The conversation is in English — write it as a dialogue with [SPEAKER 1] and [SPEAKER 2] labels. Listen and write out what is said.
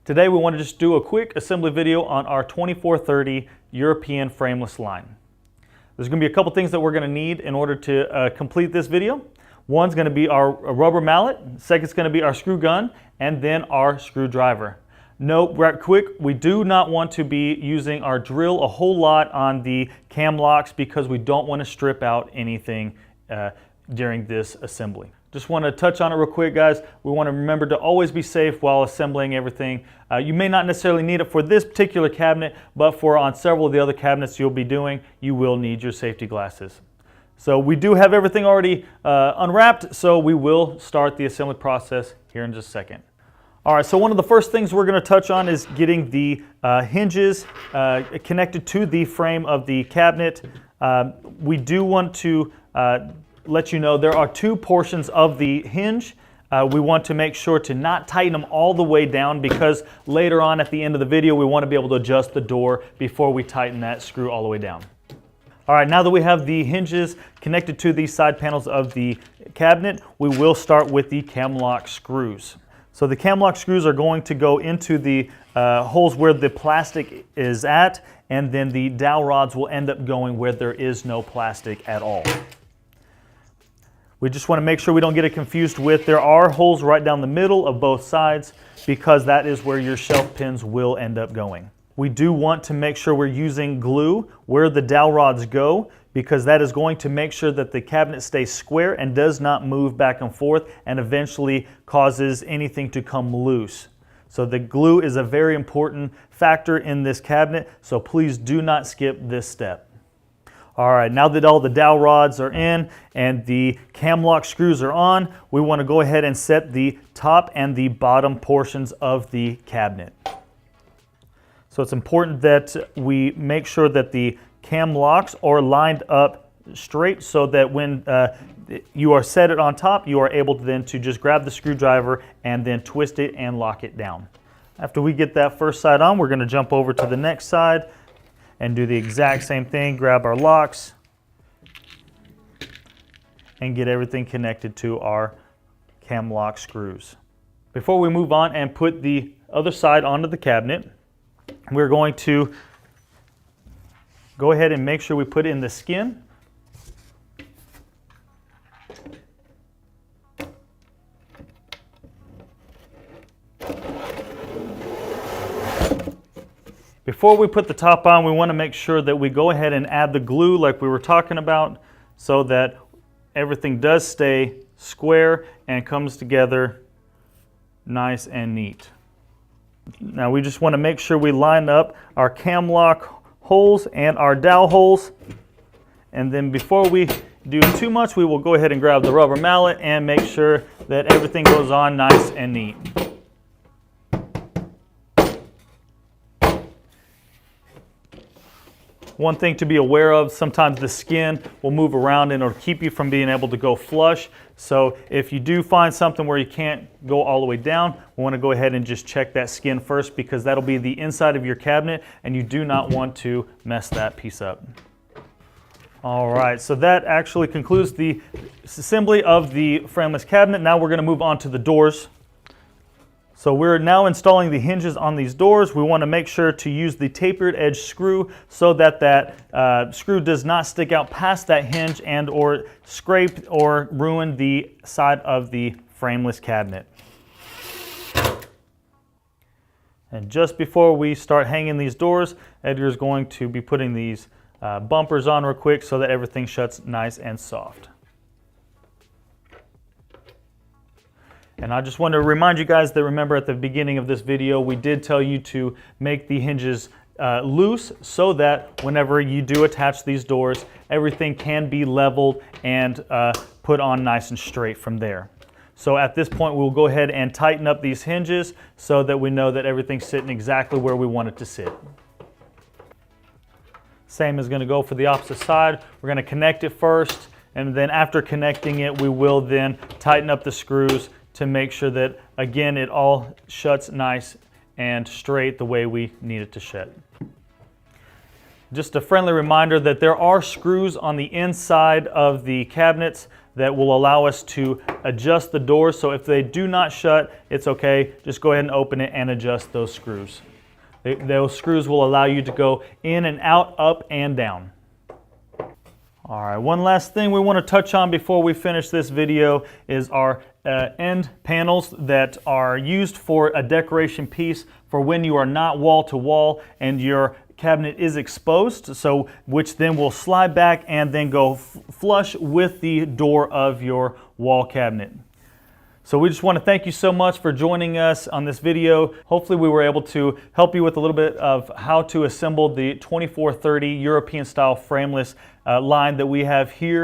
[SPEAKER 1] Today we want to just do a quick assembly video on our 2430 European frameless line. There's going to be a couple things that we're going to need in order to complete this video. One's going to be our rubber mallet, second's going to be our screw gun, and then our screwdriver. Note, right quick, we do not want to be using our drill a whole lot on the cam locks because we don't want to strip out anything during this assembly. Just want to touch on it real quick, guys. We want to remember to always be safe while assembling everything. You may not necessarily need it for this particular cabinet, but for on several of the other cabinets you'll be doing, you will need your safety glasses. So we do have everything already unwrapped, so we will start the assembly process here in just a second. All right, so one of the first things we're going to touch on is getting the hinges connected to the frame of the cabinet. We do want to let you know there are two portions of the hinge. We want to make sure to not tighten them all the way down because later on at the end of the video we want to be able to adjust the door before we tighten that screw all the way down. All right, now that we have the hinges connected to the side panels of the cabinet, we will start with the cam lock screws. So the cam lock screws are going to go into the holes where the plastic is at, and then the dowel rods will end up going where there is no plastic at all. We just want to make sure we don't get it confused with there are holes right down the middle of both sides because that is where your shelf pins will end up going. We do want to make sure we're using glue where the dowel rods go because that is going to make sure that the cabinet stays square and does not move back and forth and eventually causes anything to come loose. So the glue is a very important factor in this cabinet, so please do not skip this step. All right, now that all the dowel rods are in and the cam lock screws are on, we want to go ahead and set the top and the bottom portions of the cabinet. So it's important that we make sure that the cam locks are lined up straight so that when you are set it on top, you are able to then to just grab the screwdriver and then twist it and lock it down. After we get that first side on, we're going to jump over to the next side and do the exact same thing, grab our locks and get everything connected to our cam lock screws. Before we move on and put the other side onto the cabinet, we're going to go ahead and make sure we put in the skin. Before we put the top on, we want to make sure that we go ahead and add the glue like we were talking about so that everything does stay square and comes together nice and neat. Now we just want to make sure we line up our cam lock holes and our dowel holes. And then before we do too much, we will go ahead and grab the rubber mallet and make sure that everything goes on nice and neat. One thing to be aware of, sometimes the skin will move around and it'll keep you from being able to go flush. So if you do find something where you can't go all the way down, we want to go ahead and just check that skin first because that'll be the inside of your cabinet and you do not want to mess that piece up. All right, so that actually concludes the assembly of the frameless cabinet. Now we're going to move on to the doors. So we're now installing the hinges on these doors. We want to make sure to use the tapered edge screw so that that screw does not stick out past that hinge and or scrape or ruin the side of the frameless cabinet. And just before we start hanging these doors, Edgar's going to be putting these bumpers on real quick so that everything shuts nice and soft. And I just want to remind you guys that remember at the beginning of this video we did tell you to make the hinges loose so that whenever you do attach these doors everything can be leveled and put on nice and straight from there. So at this point we'll go ahead and tighten up these hinges so that we know that everything's sitting exactly where we want it to sit. Same is going to go for the opposite side. We're going to connect it first and then after connecting it we will then tighten up the screws to make sure that, again, it all shuts nice and straight the way we need it to shut. Just a friendly reminder that there are screws on the inside of the cabinets that will allow us to adjust the doors. So if they do not shut, it's okay. Just go ahead and open it and adjust those screws. Those screws will allow you to go in and out, up and down. All right, one last thing we want to touch on before we finish this video is our end panels that are used for a decoration piece for when you are not wall to wall and your cabinet is exposed, so which then will slide back and then go flush with the door of your wall cabinet. So we just want to thank you so much for joining us on this video. Hopefully we were able to help you with a little bit of how to assemble the 2430 European style frameless line that we have here.